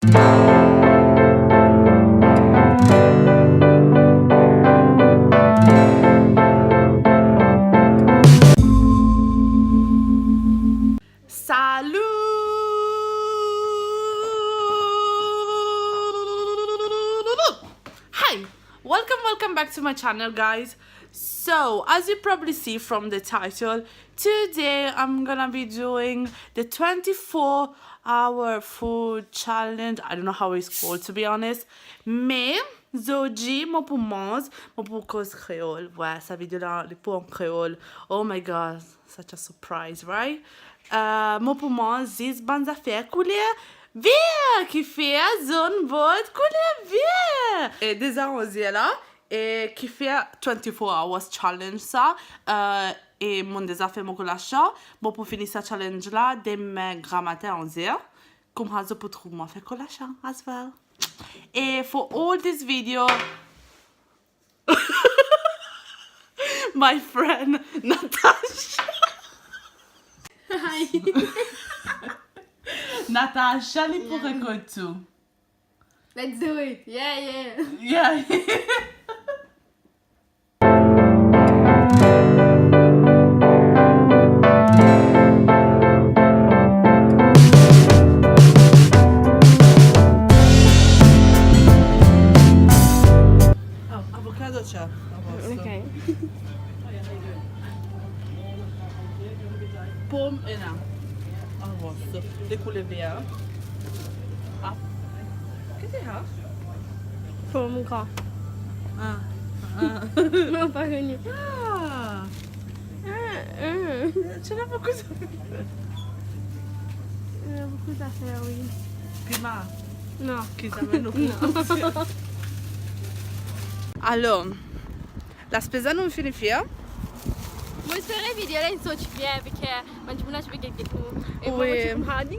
Salut! Hi! Welcome back to my channel, guys. So, as you probably see from the title, today I'm gonna be doing the 24-hour food challenge. I don't know how it's called, to be honest. Mais, aujourd'hui, moi pour mange, moi pour cause créole. Ouais, sa vidéo-là, les pots en créole. Oh my god, such a surprise, right? Moi pour mange, zis bonnes affaires coulées. Viens, qui fait zone bot coulée, viens! Et déjà, on est là. Et qui fait 24 hours challenge ça. Et mon désaffait mon collacha. Bon pour finir ce challenge là, demain grand matin 11h. Comme ça pour trouver moi faire collacha as well. Et for all this video, my friend Natasha. Hi. Natasha, li pour record tout. Let's do it. Yeah. Yeah. Avocado c'è. Okay. Pomme e no. Arrosto. Le coule via. Ah. Che ti ha? Pomme gras. Ah. Non, pas connu. Ah. Ce n'as beaucoup de... Il y a beaucoup d'affaires, oui. Prima. Non. Che no. Allora, la spesa non finisce? Mo spero video lei so ci viene perché mangiamo una spaghetti che tu e Oui. poi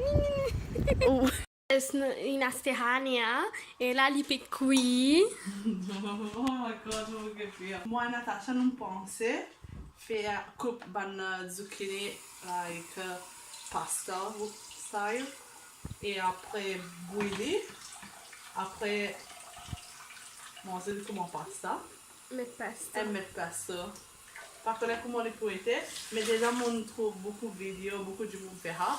in Astehania e là li per qui. Oh my god, che fia. Moi Natasha non pense faire coupe ban zucchini like pasta style et après bouillir, après manger comme pasta Met pasta. et mettre pasta. Pas connaître comment les poéter, mais déjà on trouve beaucoup de vidéos, beaucoup de monde faire,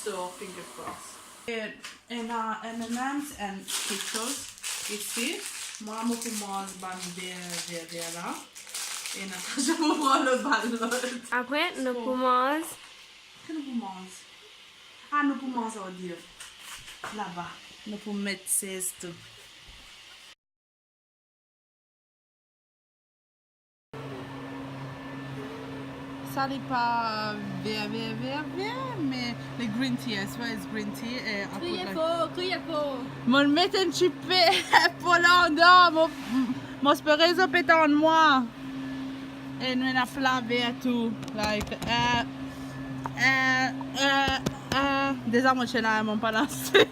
so finger crossed. Et on a M&M's and Skittles ici. Moi, je mange le là. Et Natasha, je prends le ballon. Après, nous pommons. Que nous pommons? Ah, nous pommons, ça veut dire. Là-bas. Nous pommons mettre 16 tout. Ça n'est pas vert, mais le green tea, as well as green tea. Et Cria faux. mon mettre un petit peu Polando, mon sperezo pétant en moi. Et nous avons flavé et tout. Like, déjà mon chien n'a pas lancé.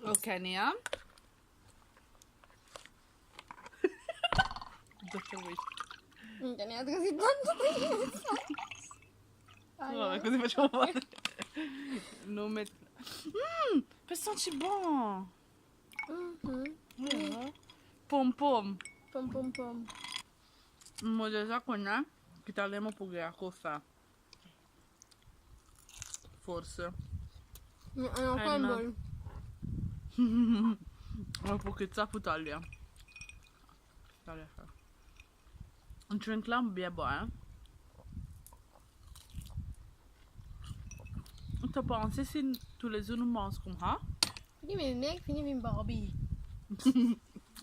Ok, Nia. Non te ne ha così tanto. Vabbè, così facciamo male. Non metto... questo è buono. Pom pom. Pom. Mo deja con che tagliamo pure cosa. Forse. Non fa no. Ma perché zappo taglia. Un drink là bien bon. Tu penses si tous les jours nous mangeons comme ça? Fini min Barbie.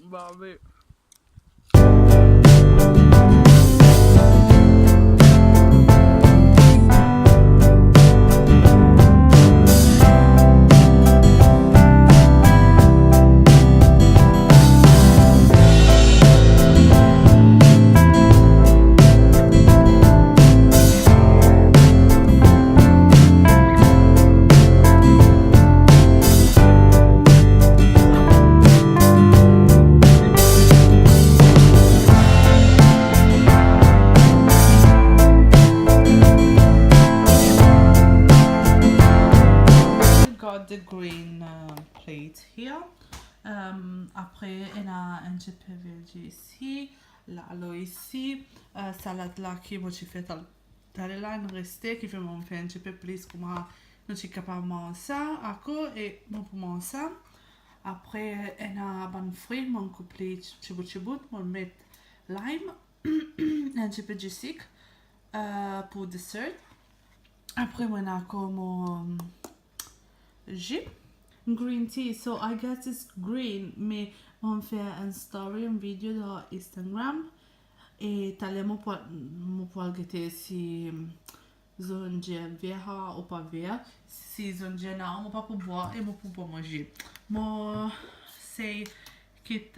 Barbie. the green plate here. Après, on a un petit peu veggie ici, l'aloe ici, salade là qui moi j'ai fait dans là, il restait qui fait mon fait un petit peu plus comme nous sommes capables de manger ça, à quoi et mon pour manger ça. Après, on a bon fruit, mon couple chibut, mon met lime, un petit peu de sucre pour dessert. Après, on a comme jus. Green tea, so I guess it's green, mais on fait un story, une vidéo dans Instagram et t'allais mon poil guetter si zone vieja ou pas vieja, si zone non, pas pour boire et pour manger. Moi, c'est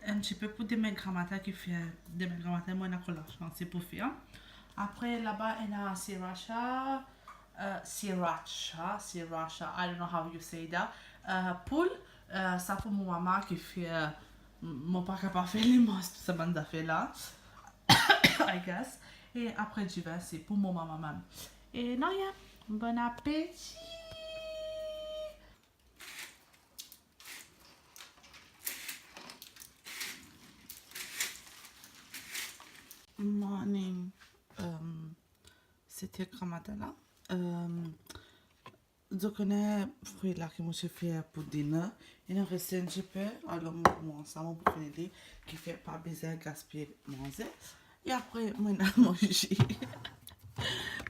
un petit peu pour des grammaires qui fait des grammaires, moi, on a c'est pour faire. Après, là-bas, on a sriracha, I don't know how you say that. Poule, ça pour mon maman qui fait, mon père qui n'a pas fait les monstres, ça bande d'affaires là, I guess. Et après, du vin, c'est pour mon maman. Et non, yeah, bon appétit! Morning. C'était grand matin là. Donc on a fruit là que moi j'ai fait pour dîner. Il en reste un petit peu. Alors moi ensemble pour finir qui fait pas besoin de gaspiller manger. Et après moi on a mangé.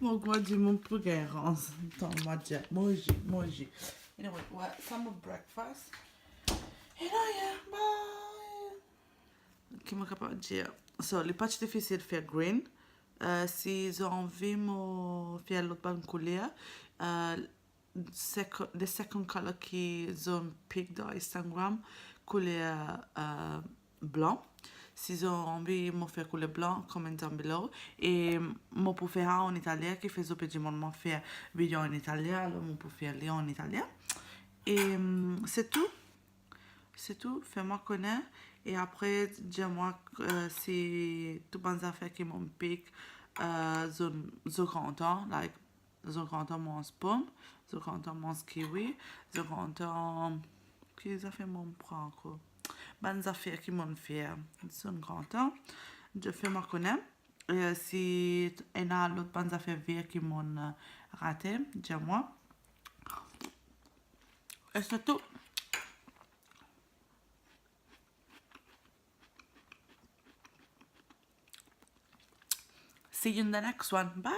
Mon gars dit mon programme dans ma jet. Manger. Anyway, what some breakfast. Et là yeah, bye. Qui m'a capable de dire. So, les pas difficile de faire green. Si j'ai envie de faire l'autre bonne couleur, the second color qui ont pick dans Instagram, couleur blanc. Si j'ai envie de faire couleur blanc, comment en below. Et je peux faire en italien, qui fait ce petit moment faire vidéo en italien, alors je peux faire lien en italien. Et c'est tout. C'est tout, fais-moi connaître. Et après, dis-moi si tout les affaires qui m'ont piqué, je grand temps, like, je grand temps mon pomme, je grand temps mon kiwi, je grand temps, qu'est-ce que mon prend encore? Bonnes affaires qui m'ont fait, je grand temps, je fais-moi connaître. Si il y a d'autres bonnes affaires vertes qui m'ont raté, dis-moi. Et c'est tout. See you in the next one. Bye.